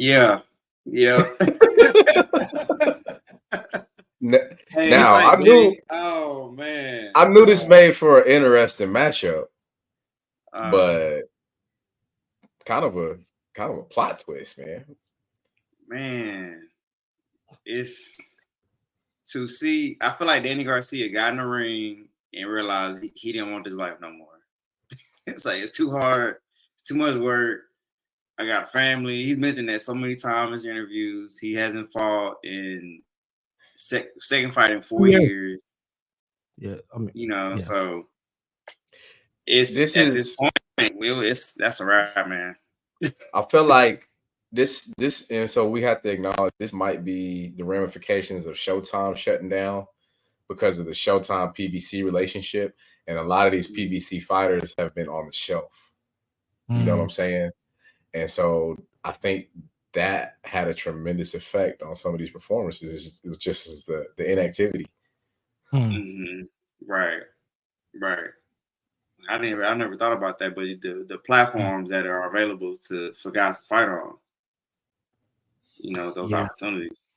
Yeah. Yeah. Hey, Now tight, Danny. Oh man. I knew this made for an interesting matchup, Uh, but kind of a plot twist, man. man. It's to see. I feel like Danny Garcia got in the ring and realized he didn't want this life no more. It's like it's too hard. It's too much work. I got a family. He's mentioned that so many times in interviews. He hasn't fought in second fight in 4 years. Yeah, I mean, yeah. So it's at this point, Will. That's a wrap, man. I feel like this, and so we have to acknowledge this might be the ramifications of Showtime shutting down because of the Showtime PBC relationship, and a lot of these PBC fighters have been on the shelf. You know what I'm saying? And so I think that had a tremendous effect on some of these performances. It's just as the inactivity. Right. I never thought about that, but the platforms that are available for guys to fight on, those opportunities.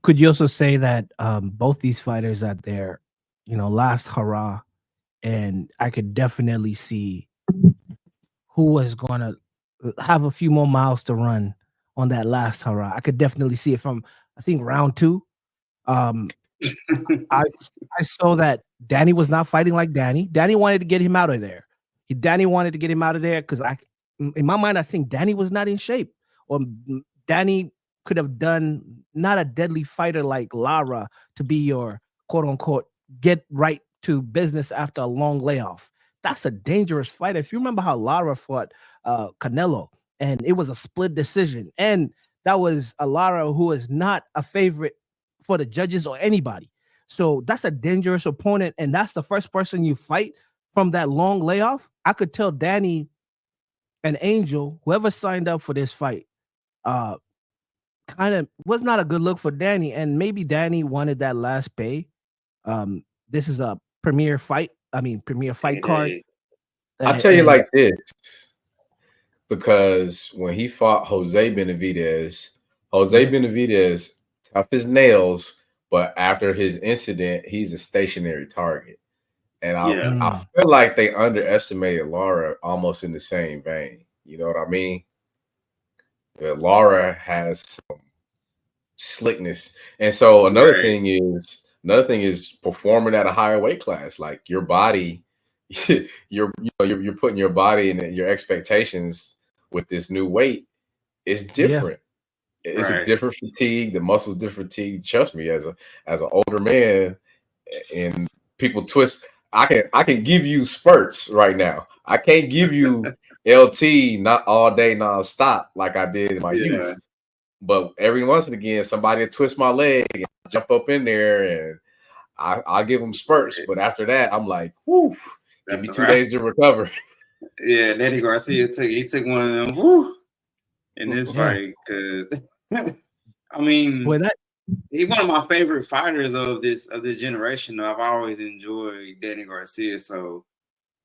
Could you also say that both these fighters at their, last hurrah, and I could definitely see who was going to have a few more miles to run on that last hurrah. I could definitely see it from, I think, round 2. I saw that Danny was not fighting like Danny. Danny wanted to get him out of there. Danny wanted to get him out of there because in my mind, I think Danny was not in shape, or Danny could have done not a deadly fighter like Lara to be your quote unquote get right to business after a long layoff. That's a dangerous fight. If you remember how Lara fought Canelo, and it was a split decision, and that was a Lara who is not a favorite for the judges or anybody. So that's a dangerous opponent, and that's the first person you fight from that long layoff. I could tell Danny and Angel, whoever signed up for this fight, kind of was not a good look for Danny, and maybe Danny wanted that last pay. This is a premier fight card. I'll tell you like this, because when he fought Jose Benavidez tough as nails, but after his incident, he's a stationary target. And I feel like they underestimated Lara almost in the same vein. You know what I mean? Lara has some slickness. And so another thing is performing at a higher weight class. Like your body, you're putting your body and your expectations with this new weight is different. It's a different fatigue. The muscles different fatigue. Trust me, as an older man, and people twist. I can give you spurts right now. I can't give you LT not all day nonstop like I did in my youth. But every once and again, somebody will twist my leg and jump up in there, and I'll give them spurts. But after that, I'm like, whoo, give me 2 days to recover. Yeah, Danny Garcia took one of them, whoo, in this fight. Cause I mean, he's one of my favorite fighters of this generation. I've always enjoyed Danny Garcia. So,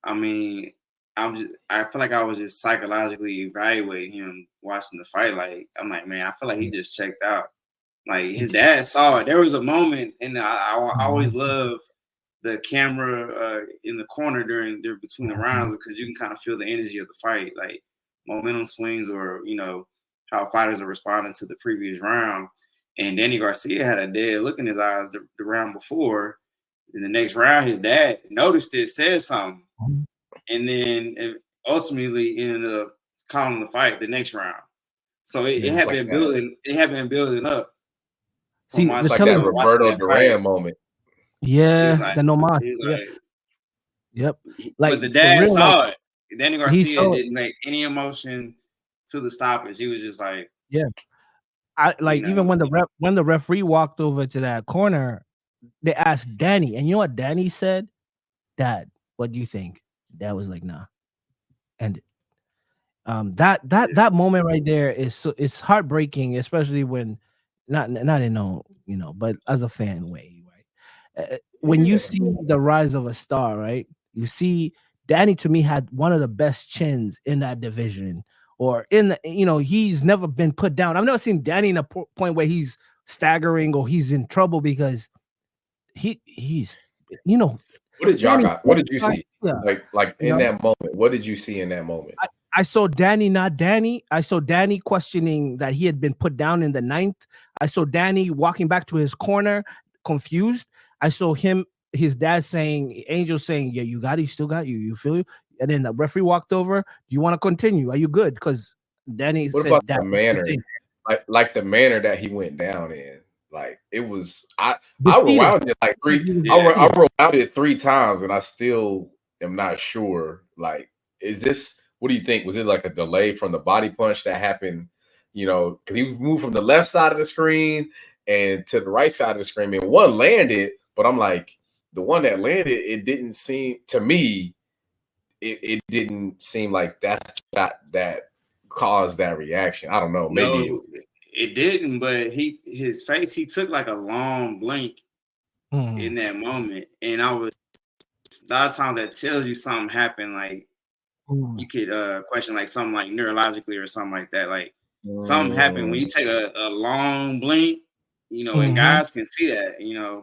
I mean, I feel like I was just psychologically evaluating him watching the fight. Like, I'm like, man, I feel like he just checked out. Like his dad saw it. There was a moment, and I always love the camera in the corner between the rounds, because you can kind of feel the energy of the fight, like momentum swings, or how fighters are responding to the previous round. And Danny Garcia had a dead look in his eyes the round before. In the next round, his dad noticed it, said something, and then ultimately ended up calling the fight the next round. So it had been building. It had been building up. See, it's like that Roberto Duran moment. Yeah, the nomad. Yep. Like, but the dad saw it. Danny Garcia didn't make any emotion to the stoppage. He was just like, even when the referee walked over to that corner, they asked Danny, and you know what Danny said? Dad, what do you think? Dad was like, nah. And that moment right there it's heartbreaking, especially when not in but as a fan way, right? When you see the rise of a star, right? You see Danny, to me, had one of the best chins in that division, or in the, he's never been put down. I've never seen Danny in a point where he's staggering or he's in trouble, because he's What did y'all got? What did you see? Yeah. Like in that moment, what did you see in that moment? I saw Danny, not Danny. I saw Danny questioning that he had been put down in the 9th. I saw Danny walking back to his corner, confused. I saw his dad saying, Angel saying, yeah, you got it, you still got you feel you? And then the referee walked over. Do you want to continue? Are you good? Because Danny what said about that the manner, like the manner that he went down in? Like it was, I rewound it like I rewound it 3 times, and I still am not sure. Like, is this? What do you think? Was it like a delay from the body punch that happened? Because he moved from the left side of the screen and to the right side of the screen, and one landed. But I'm like, the one that landed, it didn't seem to me. It didn't seem like that caused that reaction. I don't know. Maybe it didn't, but his face, he took like a long blink in that moment, and a lot of times that tells you something happened. Like you could question like something like neurologically or something like that. Like something happened when you take a long blink, and guys can see that,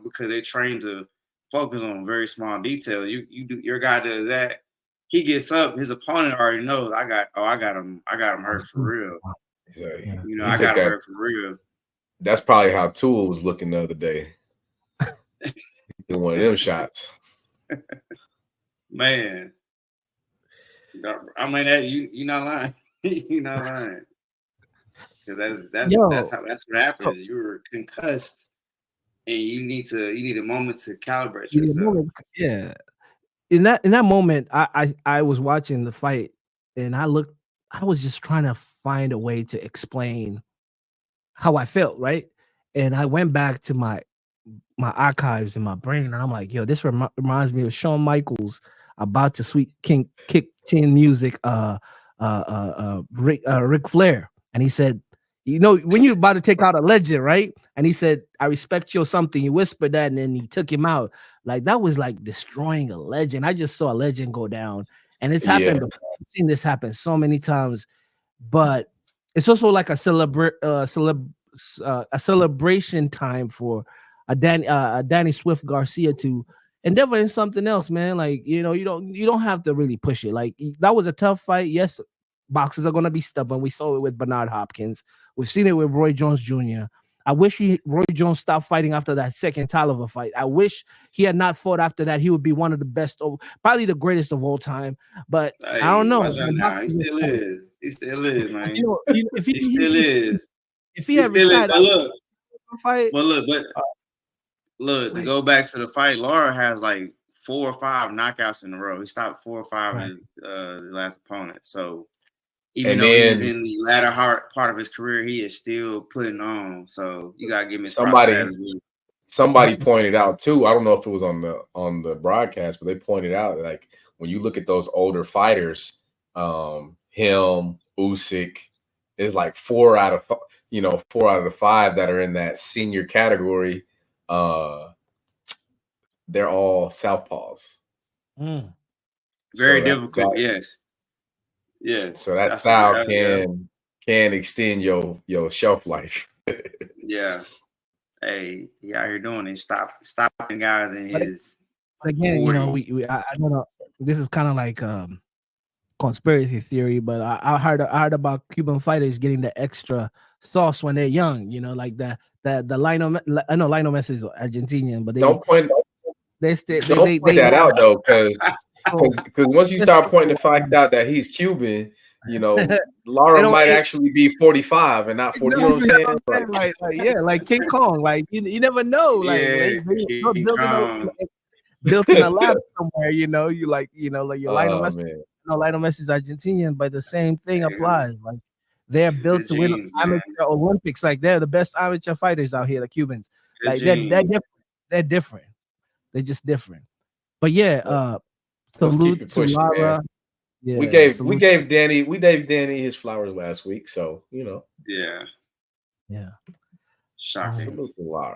because they're trained to focus on very small details. Your guy does that. He gets up, his opponent already knows I got him hurt for real. Yeah. I got him hurt for real. That's probably how Tool was looking the other day. In one of them shots. Man. I mean, that you're not lying. You're not lying. Because that's what happens. You were concussed, and you need a moment to calibrate yourself. Yeah. In that moment, I was watching the fight, and I was just trying to find a way to explain how I felt, right? And I went back to my archives in my brain, and I'm like, yo, this reminds me of Shawn Michaels about to sweet kick chin music, Ric Flair. And he said, when you're about to take out a legend, right? And he said, I respect you or something. He whispered that, and then he took him out. Like, that was like destroying a legend. I just saw a legend go down. And it's happened before. I've seen this happen so many times. But it's also like a celebration time for a Danny Swift Garcia to endeavor in something else, man. Like, you don't have to really push it. Like, that was a tough fight. Yes, boxers are going to be stubborn. We saw it with Bernard Hopkins. We've seen it with Roy Jones Jr. I wish Roy Jones stopped fighting after that second Taliver fight. I wish he had not fought after that. He would be one of the best, probably the greatest of all time. But I don't know. He still is. He still is, man. If he still is. If he had retired, look, to go back to the fight, Lara has like 4 or 5 knockouts in a row. He stopped 4 or 5 in the last opponent. So even though he's in the latter part of his career, he is still putting on. So you gotta give him somebody pointed out too. I don't know if it was on the broadcast, but they pointed out like when you look at those older fighters, him, Usyk, is like 4 out of the 5 that are in that senior category. They're all southpaws. Very difficult. Yes. So that style can extend your shelf life. Yeah. Hey, he out here doing it. Stopping guys in his. Again, I don't know. This is kind of like conspiracy theory, but I heard about Cuban fighters getting the extra sauce when they're young. Like the Lionel. I know Lionel Messi is Argentinian, but don't point that out though, because once you start pointing the fact out that he's Cuban, Lara might actually be 45 and not 40. You know what I'm saying? Like King Kong. Like you never know. Like built in a lab somewhere. You like your Lionel Messi. Lionel Messi's Argentinian, but the same thing applies. Like they're built to win amateur Olympics. Like they're the best amateur fighters out here, the Cubans. Like they're different. They're different. They're just different. But salute to Lara. Yeah, we gave Danny his flowers last week, so Yeah. Yeah. Shocking. Salute to Lara.